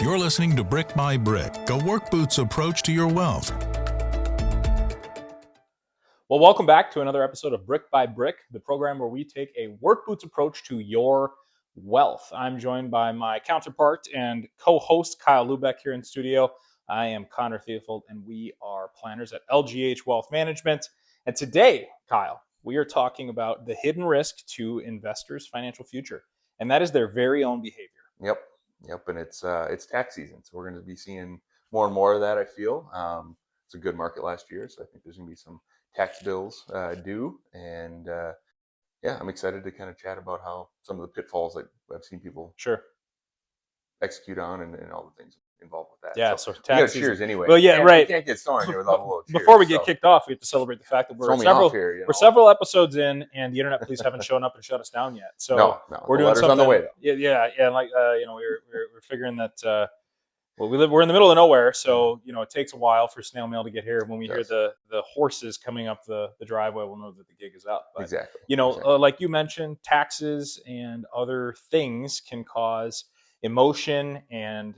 You're listening to Brick by Brick, a work boots approach to your wealth. Well, welcome back to another episode of Brick by Brick, the program where we take a work boots approach to your wealth. I'm joined by my counterpart and co-host Kyle Lubeck here in studio. I am Connor Theofold, and we are planners at LGH Wealth Management. And today, Kyle, we are talking about the hidden risk to investors' financial future, and that is their very own behavior. Yep, and it's tax season, so we're going to be seeing more and more of that. I feel it's a good market last year, so I think there's going to be some tax bills due, and I'm excited to kind of chat about how some of the pitfalls that I've seen people execute on and all the things involved with that. Yeah, so tax season. Cheers anyway. Well, yeah, right. We can't get started here without a little cheers. Before we get kicked off, we have to celebrate the fact that we're several episodes in, and the internet police haven't shown up and shut us down yet. So no, we're doing something on the way, though. Yeah. Like we're figuring that. We're in the middle of nowhere, so it takes a while for snail mail to get here. When we hear the horses coming up the driveway, we'll know that the gig is up. But, exactly. Like you mentioned, taxes and other things can cause emotion and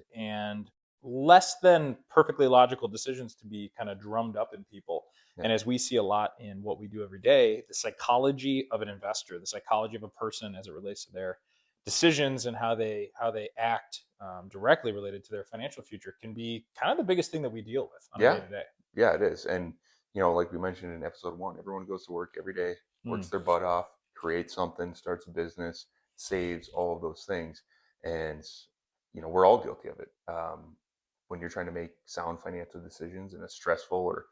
less than perfectly logical decisions to be kind of drummed up in people. Yeah. And as we see a lot in what we do every day, the psychology of an investor, the psychology of a person as it relates to their decisions and how they act directly related to their financial future can be kind of the biggest thing that we deal with on a day-to-day. Yeah, it is. And, like we mentioned in episode 1, everyone goes to work every day, works their butt off, creates something, starts a business, saves, all of those things. And, we're all guilty of it. When you're trying to make sound financial decisions in a stressful or,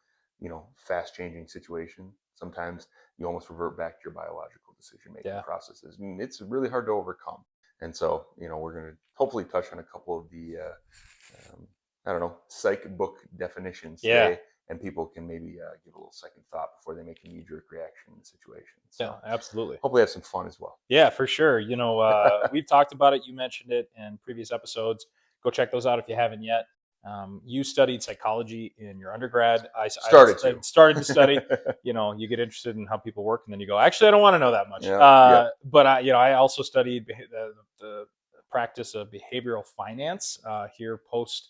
fast changing situation, sometimes you almost revert back to your biological decision making processes. And it's really hard to overcome. And so, we're going to hopefully touch on a couple of the, psych book definitions today, and people can maybe give a little second thought before they make a knee-jerk reaction in the situation. So yeah, absolutely. Hopefully have some fun as well. Yeah, for sure. We've talked about it. You mentioned it in previous episodes. Go check those out if you haven't yet. You studied psychology in your undergrad. I started to study. You get interested in how people work, and then you go, actually, I don't want to know that much. But I also studied the practice of behavioral finance here post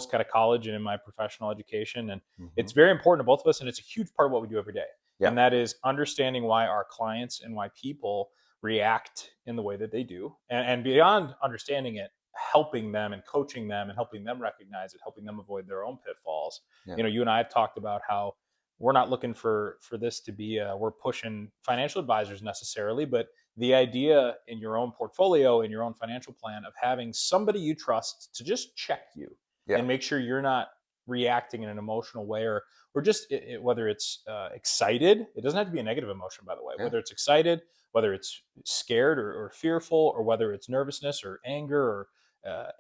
kind of college and in my professional education, and it's very important to both of us, and it's a huge part of what we do every day. And that is understanding why our clients and why people react in the way that they do, and beyond understanding it, helping them and coaching them and helping them recognize it, helping them avoid their own pitfalls. You and I have talked about how we're not looking for this to be we're pushing financial advisors necessarily, but the idea in your own portfolio, in your own financial plan, of having somebody you trust to just check you and make sure you're not reacting in an emotional way or just whether it's excited. It doesn't have to be a negative emotion, by the way. Whether it's excited, whether it's scared or fearful, or whether it's nervousness or anger or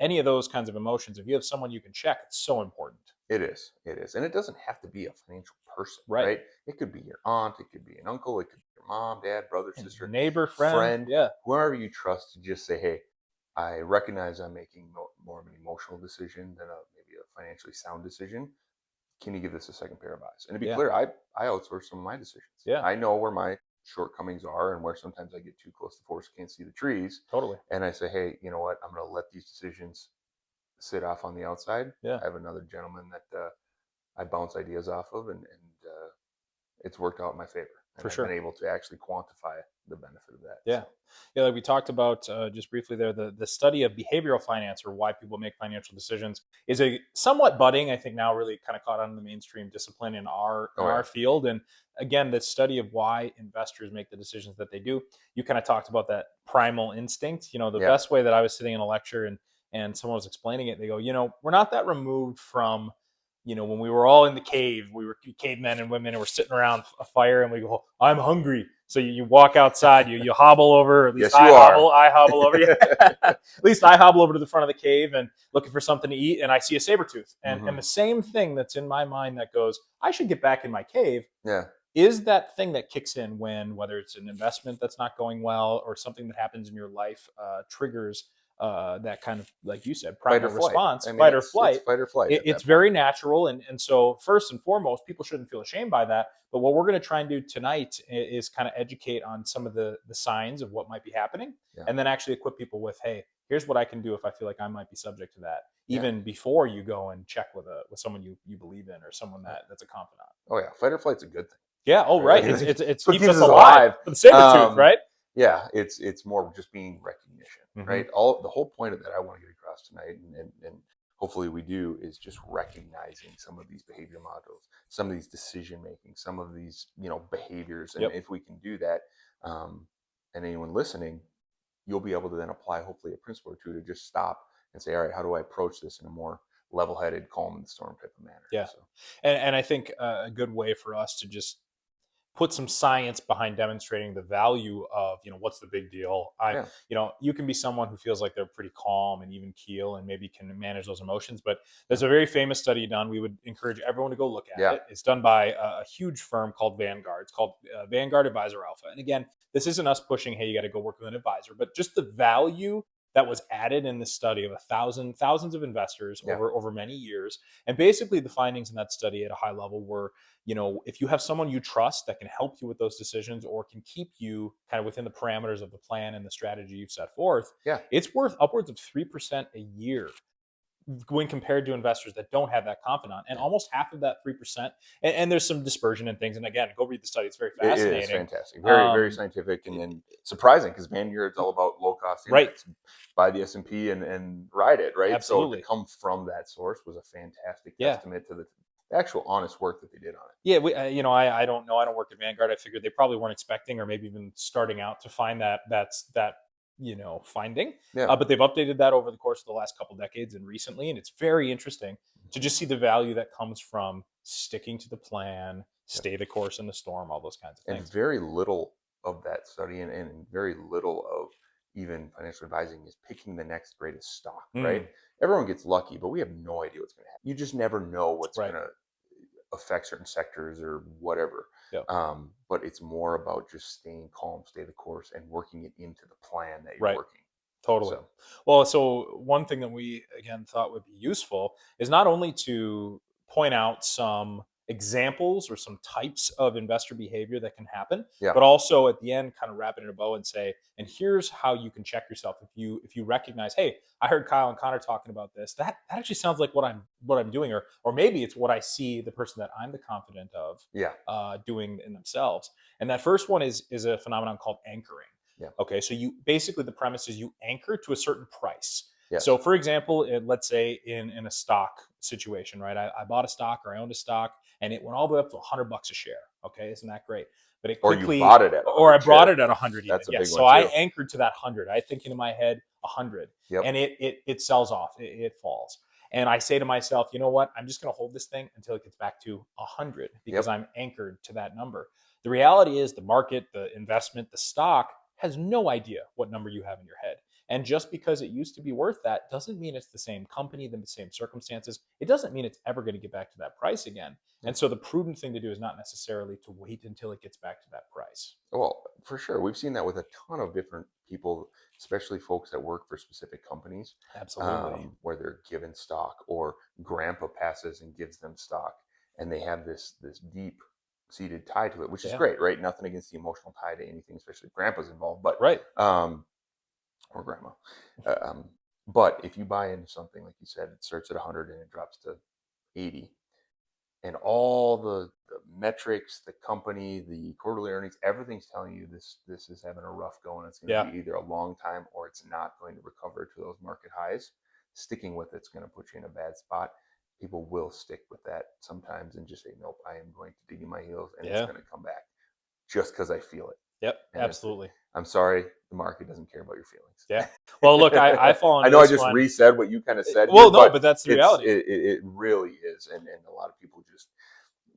any of those kinds of emotions. If you have someone you can check, it's so important. It is. And it doesn't have to be a financial person, right? It could be your aunt, it could be an uncle, it could be your mom, dad, brother, sister, neighbor, friend, whoever you trust, to just say, hey, I recognize I'm making more of an emotional decision than maybe a financially sound decision. Can you give this a second pair of eyes? And to be clear, I outsource some of my decisions. I know where my shortcomings are and where sometimes I get too close to the forest, can't see the trees. Totally. And I say, hey, you know what? I'm going to let these decisions sit off on the outside. I have another gentleman that I bounce ideas off of, and it's worked out in my favor. And I've been able to actually quantify the benefit of that. Yeah. Like we talked about just briefly there, the study of behavioral finance, or why people make financial decisions, is a somewhat budding, I think now really kind of caught on in the mainstream discipline in our field. And again, the study of why investors make the decisions that they do. You kind of talked about that primal instinct. The best way that I was sitting in a lecture and someone was explaining it, they go, we're not that removed from when we were all in the cave, we were cavemen and women, and we're sitting around a fire, and we go, I'm hungry. So you walk outside, you hobble over, at least I hobble over. At least I hobble over to the front of the cave and looking for something to eat, and I see a saber tooth. And the same thing that's in my mind that goes, I should get back in my cave, is that thing that kicks in when, whether it's an investment that's not going well or something that happens in your life triggers that kind of, like you said, fight or primal flight. response, I mean, fight or flight. It's fight or flight. It's very natural. And so first and foremost, people shouldn't feel ashamed by that. But what we're going to try and do tonight is kind of educate on some of the signs of what might be happening, and then actually equip people with, hey, here's what I can do if I feel like I might be subject to that, even before you go and check with someone you believe in, or someone that's a confidant. Oh yeah, fight or flight's a good thing. Yeah. Oh right. It's what keeps us alive. For the saber tooth, right? Yeah. It's more just being recognition, right? The whole point of that I want to get across tonight, and hopefully we do, is just recognizing some of these behavior modules, some of these decision making, some of these behaviors, and if we can do that, and anyone listening, you'll be able to then apply hopefully a principle or two to just stop and say, all right, how do I approach this in a more level-headed, calm in the storm type of manner? Yeah. So. And I think a good way for us to just put some science behind demonstrating the value of, what's the big deal? You can be someone who feels like they're pretty calm and even keel and maybe can manage those emotions. But there's a very famous study done. We would encourage everyone to go look at it. It's done by a huge firm called Vanguard. It's called Vanguard Advisor Alpha. And again, this isn't us pushing, hey, you got to go work with an advisor, but just the value that was added in this study of thousands of investors over many years. And basically the findings in that study at a high level were, if you have someone you trust that can help you with those decisions or can keep you kind of within the parameters of the plan and the strategy you've set forth, it's worth upwards of 3% a year when compared to investors that don't have that confidant, and almost half of that 3%. And there's some dispersion and things. And again, go read the study; it's very fascinating. It is fantastic, very scientific, and surprising, because Vanguard's all about low cost index. Buy the S&P and ride it, right? Absolutely. So to come from that source was a fantastic testament to the actual honest work that they did on it. Yeah, I don't know. I don't work at Vanguard. I figured they probably weren't expecting, or maybe even starting out, to find that finding. But they've updated that over the course of the last couple decades and recently, and it's very interesting to just see the value that comes from sticking to the plan, stay the course in the storm, all those kinds of things. And very little of that study and very little of even financial advising is picking the next greatest stock, right? Everyone gets lucky, but we have no idea what's going to happen. You just never know what's going to affect certain sectors or whatever. But it's more about just staying calm, stay the course, and working it into the plan that you're working. Totally. So one thing that we, again, thought would be useful is not only to point out some examples or some types of investor behavior that can happen, but also at the end kind of wrap it in a bow and say, and here's how you can check yourself if you recognize, hey, I heard Kyle and Connor talking about this. That actually sounds like what I'm doing, or maybe it's what I see the person that I'm the confidant of doing in themselves. And that first one is a phenomenon called anchoring. Okay, so you basically, the premise is you anchor to a certain price. So for example, let's say in a stock situation, right? I bought a stock, or I owned a stock, and it went all the way up to $100 a share. Okay, isn't that great? But it quickly, or you bought it at 100, or I bought it at 100. That's a big one. So I anchored to that 100. I think in my head 100, and it sells off. It falls. And I say to myself, you know what? I'm just going to hold this thing until it gets back to 100 because I'm anchored to that number. The reality is the market, the investment, the stock has no idea what number you have in your head. And just because it used to be worth that doesn't mean it's the same company, the same circumstances. It doesn't mean it's ever going to get back to that price again. And so the prudent thing to do is not necessarily to wait until it gets back to that price. Well, for sure. We've seen that with a ton of different people, especially folks that work for specific companies. Absolutely. Where they're given stock, or grandpa passes and gives them stock, and they have this deep seated tie to it, which is great, right? Nothing against the emotional tie to anything, especially if grandpa's involved, but or grandma. But if you buy into something, like you said, it starts at 100 and it drops to 80, and all the metrics, the company, the quarterly earnings, everything's telling you this is having a rough go, and it's going to be either a long time or it's not going to recover to those market highs. Sticking with it's going to put you in a bad spot. People will stick with that sometimes and just say, nope, I am going to dig in my heels, and it's going to come back just because I feel it. Yep, and absolutely. I'm sorry, the market doesn't care about your feelings. Yeah. Well, look, I fall into I know I just resaid what you kind of said. Well, no, but that's the reality. It really is. And a lot of people just,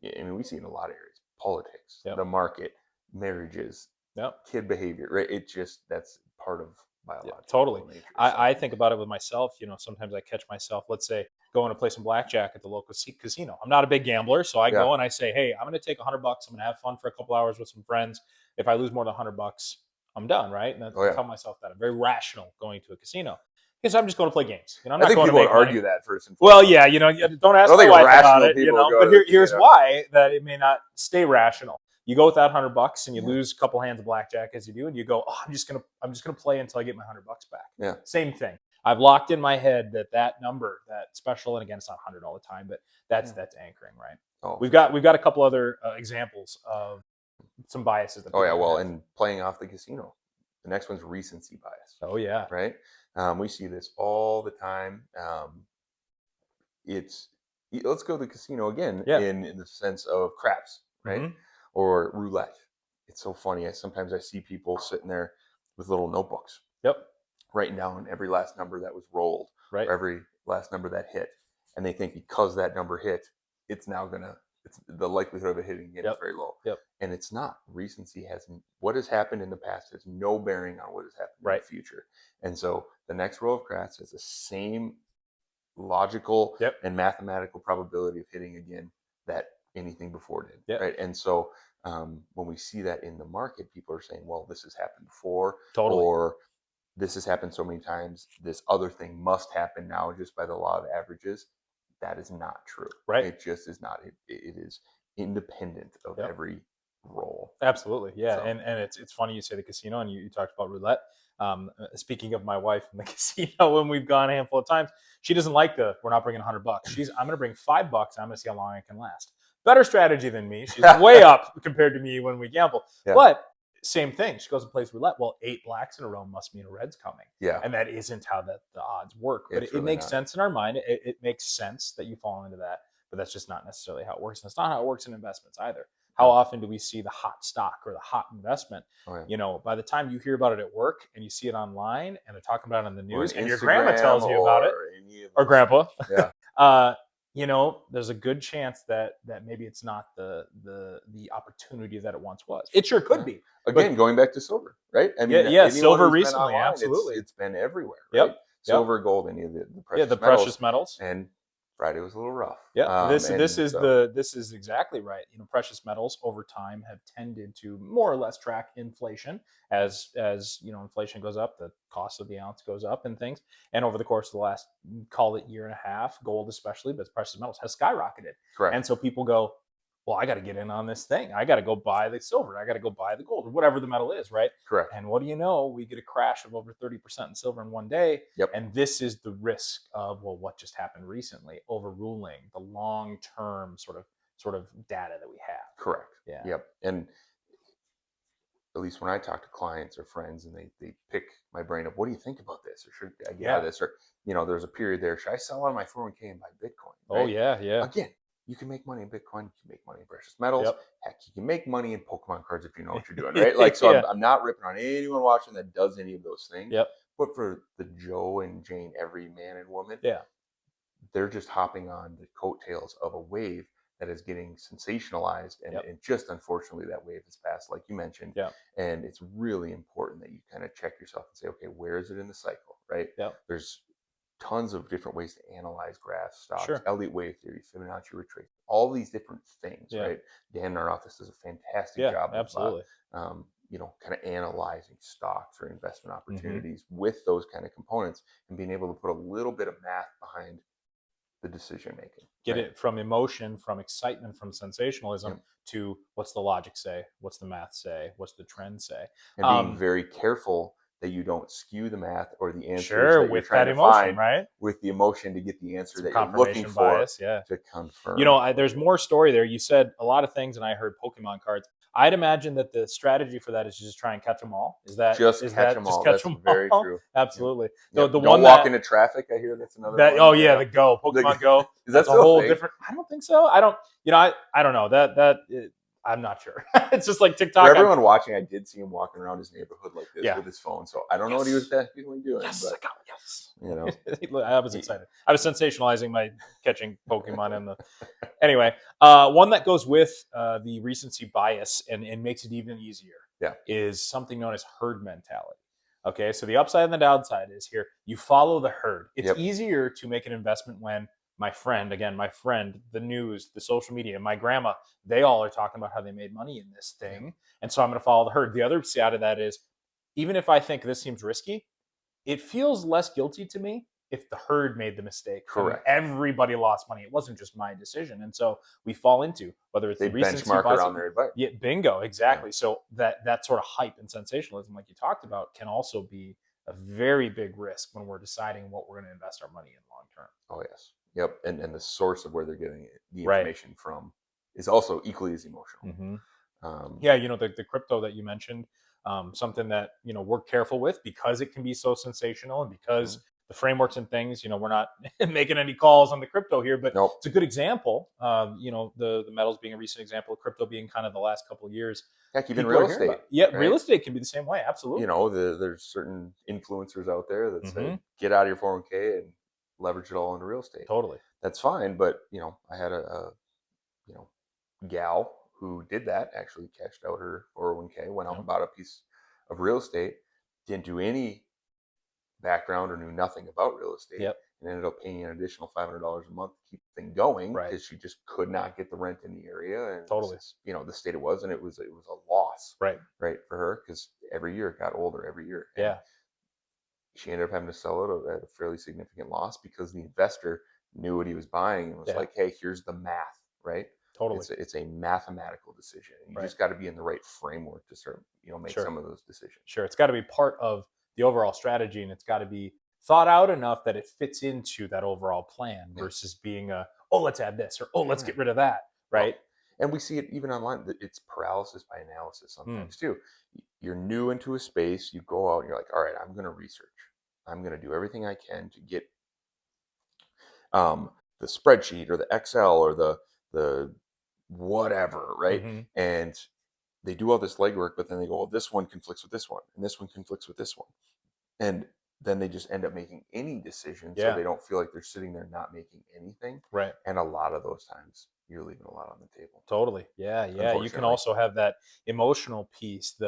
I mean, we see in a lot of areas, politics, the market, marriages, kid behavior, right? It just, that's part of biological totally nature. I think about it with myself. Sometimes I catch myself, let's say, going to play some blackjack at the local casino. I'm not a big gambler, so I go and I say, hey, I'm going to take $100. I'm going to have fun for a couple hours with some friends. If I lose more than $100, I'm done, right? And I tell myself that I'm very rational going to a casino. Because I'm just going to play games. I'm I not think going people to would make money. argue that first and Well, foremost. yeah, don't ask my wife about it, But here's why that it may not stay rational. You go with that $100 and you lose a couple hands of blackjack as you do, and you go, oh, I'm just gonna play until I get my $100 back. Yeah. Same thing. I've locked in my head that number, that special, and again, it's not 100 all the time, but that's anchoring, right? Oh, we've got a couple other examples of some biases that. Oh yeah, well, and playing off the casino. The next one's recency bias. Oh yeah, right. We see this all the time. Let's go to the casino again in the sense of craps, right, or roulette. It's so funny. Sometimes I see people sitting there with little notebooks, writing down every last number that was rolled, or every last number that hit, and they think because that number hit, it's now gonna. The likelihood of it hitting again is very low. And it's not. Recency what has happened in the past has no bearing on what has happened in the future. And so the next row of craps has the same logical and mathematical probability of hitting again that anything before did. Right. And so when we see that in the market, people are saying, well, this has happened before, or this has happened so many times, this other thing must happen now just by the law of averages. That is not true. It just is not. It is independent of every role. Absolutely. Yeah. So. And it's funny you say the casino, and you talked about roulette. Speaking of my wife in the casino, when we've gone a handful of times, she doesn't like we're not bringing $100. I'm going to bring $5. I'm going to see how long I can last. Better strategy than me. She's way up compared to me when we gamble. But same thing. She goes and plays roulette. Well, 8 blacks in a row must mean a red's coming. And that isn't how the odds work. But it makes sense in our mind. It makes sense that you fall into that. But that's just not necessarily how it works. And it's not how it works in investments either. How often do we see the hot stock or the hot investment? By the time you hear about it at work and you see it online and they're talking about it on the news and your grandma tells you about it, or grandpa, there's a good chance that maybe it's not the opportunity that it once was. It sure could be. Again, going back to silver, right? I mean, silver recently, online, absolutely. It's been everywhere, right? Silver, gold, any of the precious metals. And Friday was a little rough. This is exactly right. Precious metals over time have tended to more or less track inflation. As inflation goes up, the cost of the ounce goes up and things. And over the course of the last, call it year and a half, gold especially, but precious metals has skyrocketed. Correct. And so people go, well, I got to get in on this thing. I got to go buy the silver. I got to go buy the gold, or whatever the metal is, right? Correct. And what do you know? We get a crash of over 30% in silver in one day. And this is the risk of, well, what just happened recently, overruling the long-term sort of data that we have. Correct. And at least when I talk to clients or friends and they pick my brain up, what do you think about this? Or should I get out of this? Or, there's a period there. Should I sell out of my 401k and buy Bitcoin? Right? Oh, yeah. Again, you can make money in Bitcoin. You can make money in precious metals. Heck, you can make money in Pokemon cards if you know what you're doing, right? Like, so I'm not ripping on anyone watching that does any of those things. But for the Joe and Jane, every man and woman, they're just hopping on the coattails of a wave that is getting sensationalized. And just unfortunately, that wave has passed, like you mentioned. And it's really important that you kind of check yourself and say, okay, where is it in the cycle, right? There's tons of different ways to analyze graphs, stocks, Elliott wave theory, Fibonacci retracement, all these different things, right? Dan in our office does a fantastic job absolutely. of, kind of analyzing stocks or investment opportunities with those kind of components and being able to put a little bit of math behind the decision making. Get it from emotion, from excitement, from sensationalism to what's the logic say, what's the math say, what's the trend say, and being very careful that you don't skew the math or the answers that you're trying to find, right? With the emotion to get the answer that you're looking for bias, to confirm. There's more story there. You said a lot of things, and I heard Pokemon cards. I'd imagine that the strategy for that is to just try and catch them all. Is that catch them all? That's very true. Absolutely. The don't walk into traffic. I hear that's another one. Oh yeah, the Go Pokemon Go. That's a whole different. I don't think so. I don't. I don't know that. I'm not sure. It's just like TikTok. For everyone watching, I did see him walking around his neighborhood like this with his phone. So I don't know what he was technically doing. But, I was excited. I was sensationalizing my catching Pokemon in the. Anyway, one that goes with the recency bias and makes it even easier is something known as herd mentality. Okay, so the upside and the downside is here. You follow the herd. It's easier to make an investment when my friend, the news, the social media, my grandma, they all are talking about how they made money in this thing. And so I'm going to follow the herd. The other side of that is, even if I think this seems risky, it feels less guilty to me if the herd made the mistake. Correct. Everybody lost money. It wasn't just my decision. And so we fall into, whether it's They the recency benchmark bias. around their advice. Yeah, bingo, exactly. Yeah. So that sort of hype and sensationalism, like you talked about, can also be a very big risk when we're deciding what we're going to invest our money in long term. Oh, yes. Yep. And the source of where they're getting the information from is also equally as emotional. Mm-hmm. Yeah, the crypto that you mentioned, something that we're careful with because it can be so sensational and because the frameworks and things, we're not making any calls on the crypto here, but it's a good example. The metals being a recent example, of crypto being kind of the last couple of years. Heck, even real estate. Yeah, right? Real estate can be the same way. Absolutely. There's certain influencers out there that say, get out of your 401k and leverage it all into real estate. Totally. That's fine. But, I had a gal who did that, actually cashed out her 401k, went out and bought a piece of real estate, didn't do any background or knew nothing about real estate, and ended up paying an additional $500 a month to keep the thing going because she just could not get the rent in the area, and the state it was, and it was a loss, right for her, because every year it got older every year. And she ended up having to sell it at a fairly significant loss because the investor knew what he was buying and was like, hey, here's the math, right? Totally. It's a mathematical decision. You just got to be in the right framework to start, make some of those decisions. Sure. It's got to be part of the overall strategy, and it's got to be thought out enough that it fits into that overall plan versus being let's add this, or let's get rid of that. Right. Well, and we see it even online. It's paralysis by analysis sometimes too. You're new into a space. You go out and you're like, all right, I'm going to research. I'm going to do everything I can to get the spreadsheet or the Excel or the whatever, right? And they do all this legwork, but then they go, well, this one conflicts with this one, and this one conflicts with this one. And then they just end up making any decision, so they don't feel like they're sitting there not making anything. Right. And a lot of those times, you're leaving a lot on the table. Totally. Yeah. You can also have that emotional piece,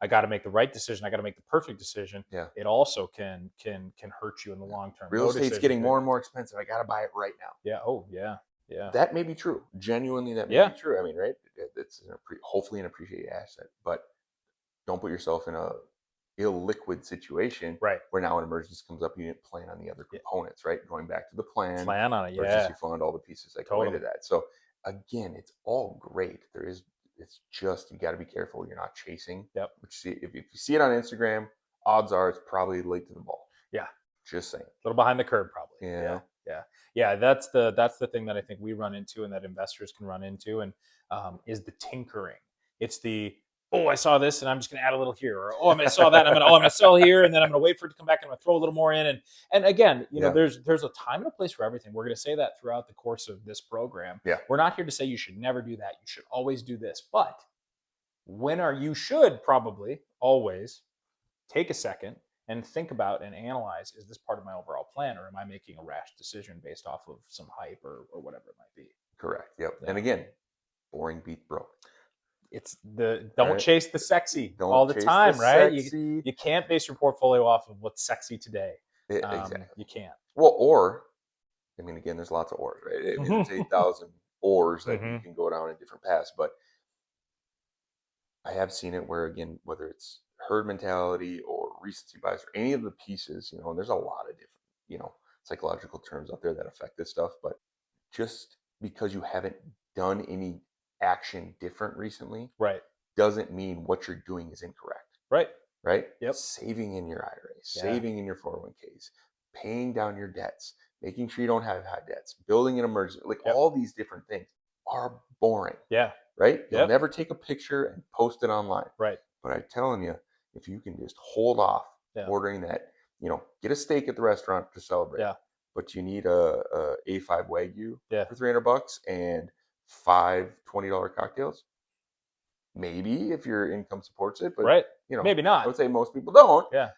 I got to make the right decision, I got to make the perfect decision. Yeah. It also can hurt you in the long term. Real estate's getting more and more expensive. I got to buy it right now. Yeah. Oh, yeah. Yeah. That may be true. Genuinely, that may be true. I mean, right? It's hopefully an appreciated asset, but don't put yourself in a illiquid situation where now an emergency comes up, you didn't plan on the other components, right? Going back to the plan on it, versus you fund all the pieces that go into that. So again, it's all great. It's just, you got to be careful you're not chasing. Yep. Which, if you see it on Instagram, odds are it's probably late to the ball. Yeah. Just saying. A little behind the curve, probably. Yeah. That's the thing that I think we run into, and that investors can run into, and is the tinkering. It's the, I saw this and I'm just going to add a little here, or I saw that and I'm going to sell here, and then I'm going to wait for it to come back and I'm going to throw a little more in. And again, there's a time and a place for everything. We're going to say that throughout the course of this program. Yeah. We're not here to say you should never do that. You should always do this. But you should probably always take a second and think about and analyze, is this part of my overall plan, or am I making a rash decision based off of some hype or whatever it might be? Correct. Yep. Yeah. And again, boring beats broke. It's don't chase the sexy all the time, right? You can't base your portfolio off of what's sexy today. Exactly. You can't. Well, again, there's lots of ors, right? There's 8,000 ors that you can go down in different paths, but I have seen it where, again, whether it's herd mentality or recency bias or any of the pieces, and there's a lot of different, psychological terms out there that affect this stuff, but just because you haven't done any action different recently, doesn't mean what you're doing is incorrect. Right? Yep. Saving in your IRA, saving in your 401ks, paying down your debts, making sure you don't have high debts, building an emergency, all these different things are boring. Yeah. Right? You'll never take a picture and post it online. Right. But I'm telling you, if you can just hold off ordering that, get a steak at the restaurant to celebrate. Yeah. But you need a A5 Wagyu for $300 and 5 $20 cocktails. Maybe if your income supports it, but maybe not. I would say most people don't. Yeah.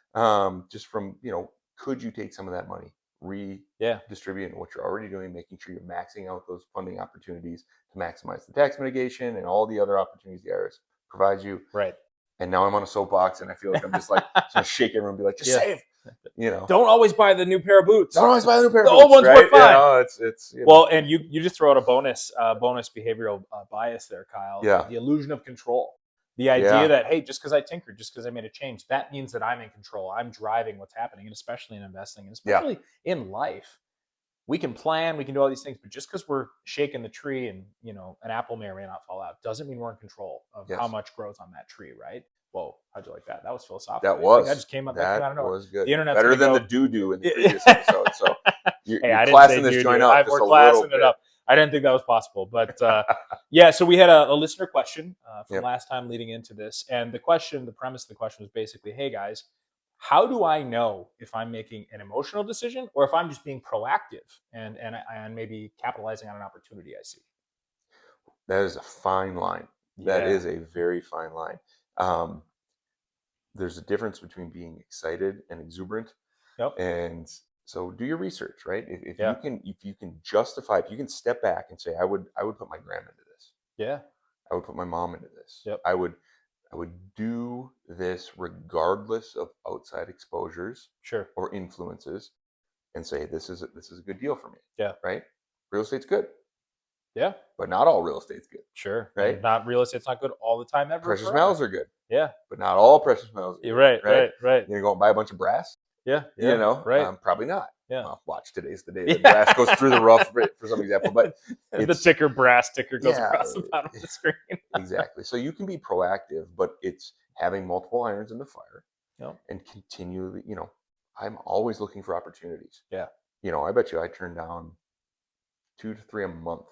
Just from, could you take some of that money, redistribute what you're already doing, making sure you're maxing out those funding opportunities to maximize the tax mitigation and all the other opportunities the IRS provides you. Right. And now I'm on a soapbox, and I feel like I'm just like going to shake everyone and be like, just save. Don't always buy the new pair of boots. Don't always buy the new pair of boots. The old ones work fine. It's well, and you just throw out a bonus behavioral bias there, Kyle. Yeah. The illusion of control. The idea that, hey, just because I tinkered, just because I made a change, that means that I'm in control. I'm driving what's happening, and especially in investing, and especially in life. We can plan, we can do all these things, but just because we're shaking the tree and, an apple may or may not fall out doesn't mean we're in control of how much grows on that tree, right? Whoa, how'd you like that? That was philosophical. That was. That just came out of nowhere. Was good. The internet's better than the doo-doo in the previous episode. So you're classing this joint up just a little bit. I didn't think that was possible, but so we had a listener question from last time leading into this, and the premise of the question was basically, hey guys, how do I know if I'm making an emotional decision or if I'm just being proactive and maybe capitalizing on an opportunity I see? That is a fine line. That is a very fine line. There's a difference between being excited and exuberant. And so do your research, right? If you can justify, if you can step back and say, I would put my grandma into this. Yeah. I would put my mom into this. I would do this regardless of outside exposures or influences, and say this is a good deal for me. Yeah. Right? Real estate's good. Yeah. But not all real estate's good. Sure. Right? And not real estate's not good all the time ever. Precious metals are good. Yeah. But not all precious metals are good. You're right. Right. You're gonna go and buy a bunch of brass? Yeah. Right. Probably not. Yeah. Well, watch today's the day the brass goes through the rough for some example, but the brass ticker goes across the bottom of the screen. Exactly. So you can be proactive, but it's having multiple irons in the fire and continually, I'm always looking for opportunities. Yeah. I bet you I turn down 2 to 3 a month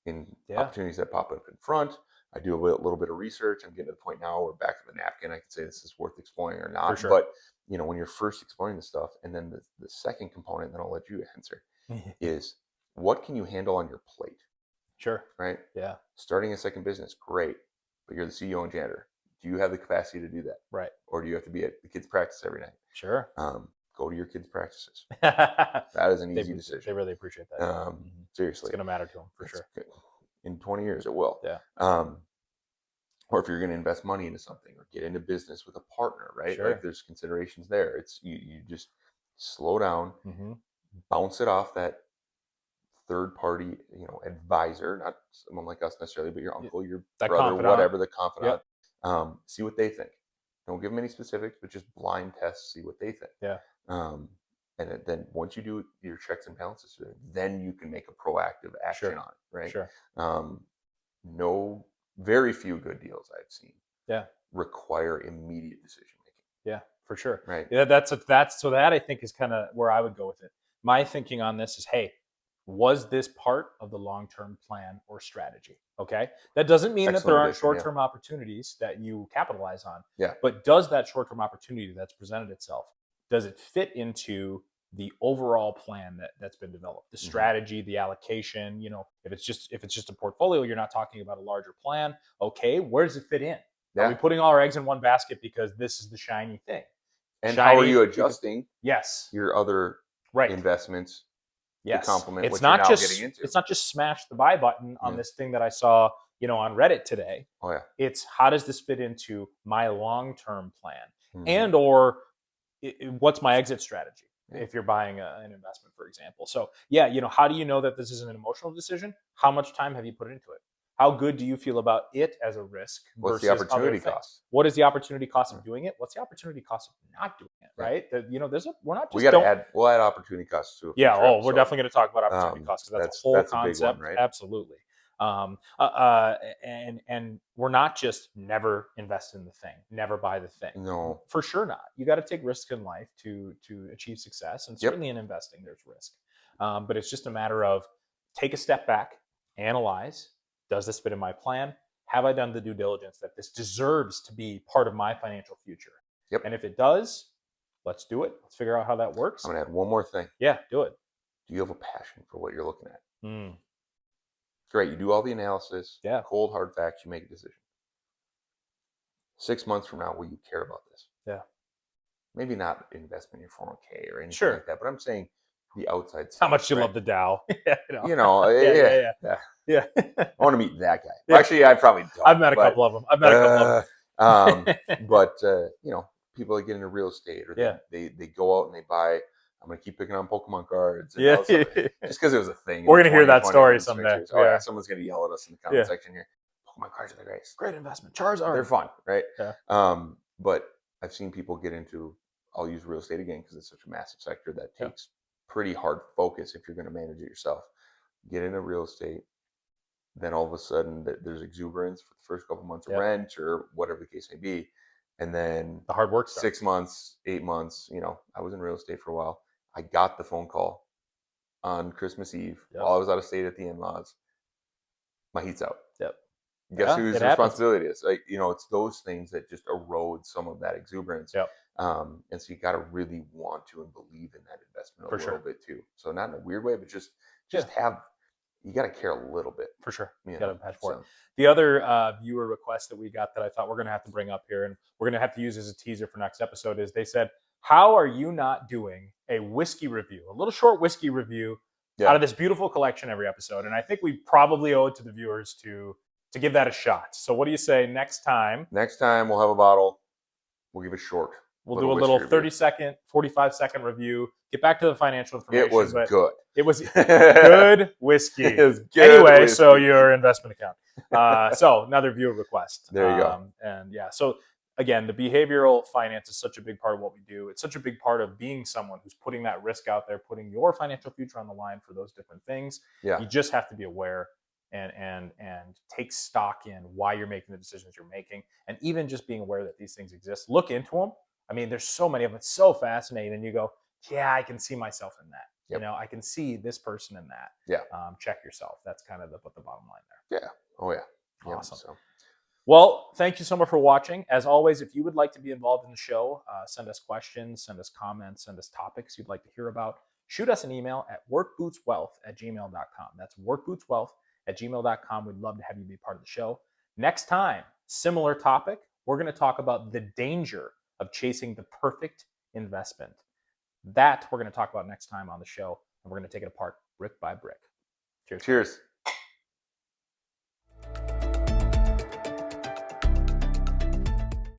in opportunities that pop up in front. I do a little bit of research. I'm getting to the point now where back of the napkin, I can say this is worth exploring or not. For sure. But when you're first exploring the stuff, and then the second component, then I'll let you answer, is what can you handle on your plate? Sure. Right? Yeah. Starting a second business, great. But you're the CEO and janitor. Do you have the capacity to do that? Right. Or do you have to be at the kids' practice every night? Sure. Go to your kids' practices. That is an easy decision. They really appreciate that. Seriously. It's going to matter to them for sure. Good. In 20 years, it will. Yeah. Or if you're going to invest money into something or get into business with a partner, right? Sure. Like there's considerations there. It's you just slow down, bounce it off that third party, advisor, not someone like us necessarily, but your uncle, your brother, confidant. Whatever, the confidant. See what they think. Don't give them any specifics, but just blind test, see what they think. Yeah. And then once you do your checks and balances, then you can make a proactive action on it, right? Sure. Very few good deals I've seen require immediate decision making. Yeah, for sure. Right. Yeah, so that I think is kind of where I would go with it. My thinking on this is, hey, was this part of the long-term plan or strategy? Okay. That doesn't mean that there aren't short-term opportunities that you capitalize on. Yeah. But does that short-term opportunity that's presented itself, does it fit into the overall plan that's been developed, the strategy, the allocation? If it's just a portfolio, you're not talking about a larger plan. Okay, where does it fit in? Are we putting all our eggs in one basket because this is the shiny thing? And how are you adjusting? Your other investments to complement what you're now getting into? It's not just smash the buy button on this thing that I saw, on Reddit today. Oh yeah. It's how does this fit into my long-term plan, and or what's my exit strategy? If you're buying an investment, for example. So how do you know that this isn't an emotional decision? How much time have you put into it? How good do you feel about it as a risk? What's the opportunity cost? What is the opportunity cost of doing it? What's the opportunity cost of not doing it? Right? We're not just we'll add opportunity costs to it. We're definitely going to talk about opportunity costs because that's a whole concept. A big one, right? Absolutely. And we're not just never invest in the thing, never buy the thing. No, for sure not. You got to take risks in life to achieve success, and certainly in investing, there's risk. But it's just a matter of take a step back, analyze. Does this fit in my plan? Have I done the due diligence that this deserves to be part of my financial future? Yep. And if it does, let's do it. Let's figure out how that works. I'm gonna add one more thing. Yeah, do it. Do you have a passion for what you're looking at? Great. You do all the analysis. Yeah. Cold hard facts. You make a decision. 6 months from now, will you care about this? Yeah. Maybe not investment in your 401k or anything like that, but I'm saying the outside stuff. How much you love the Dow? Yeah. I want to meet that guy. Yeah. Well, actually, I probably don't. I've met a couple of them. But people that get into real estate, or they go out and they buy. I'm gonna keep picking on Pokemon cards. Just because it was a thing. We're gonna hear that story someday. Someone's gonna yell at us in the comment section here. my cars are the greatest. Great investment. Charizard. They're fun, right? Yeah. But I've seen people get into, I'll use real estate again because it's such a massive sector that takes pretty hard focus if you're going to manage it yourself. Get into real estate, then all of a sudden there's exuberance for the first couple months of rent or whatever the case may be. And then the hard work starts. 6 months, 8 months, I was in real estate for a while. I got the phone call on Christmas Eve while I was out of state at the in-laws. My heat's out. Guess whose responsibility it is? Like, it's those things that just erode some of that exuberance. And so you got to really want to and believe in that investment a little bit too. So not in a weird way, but just have, you got to care a little bit. For sure. You got to patch for it. The other viewer request that we got that I thought we're going to have to bring up here, and we're going to have to use as a teaser for next episode, is they said, how are you not doing a whiskey review, a little short whiskey review out of this beautiful collection every episode? And I think we probably owe it to the viewers to give that a shot. So what do you say next time? Next time we'll have a bottle. We'll give it short. We'll do a little 30-second, 45-second review. Get back to the financial information. It was good. It was good whiskey. It was good anyway, whiskey. So your investment account. So another viewer request. There you go. And so again, the behavioral finance is such a big part of what we do. It's such a big part of being someone who's putting that risk out there, putting your financial future on the line for those different things. You just have to be aware and take stock in why you're making the decisions you're making, and even just being aware that these things exist. Look into them. I mean, there's so many of them. It's so fascinating, and you go, yeah, I can see myself in that. I can see this person in that. Check yourself. That's kind of the bottom line there. Yeah. Oh yeah. Awesome. Well, thank you so much for watching. As always, if you would like to be involved in the show, send us questions, send us comments, send us topics you'd like to hear about. Shoot us an email at workbootswealth@gmail.com. That's workbootswealth@gmail.com. We'd love to have you be part of the show. Next time, similar topic. We're going to talk about the danger of chasing the perfect investment. That we're going to talk about next time on the show, and we're going to take it apart brick by brick. Cheers. Cheers.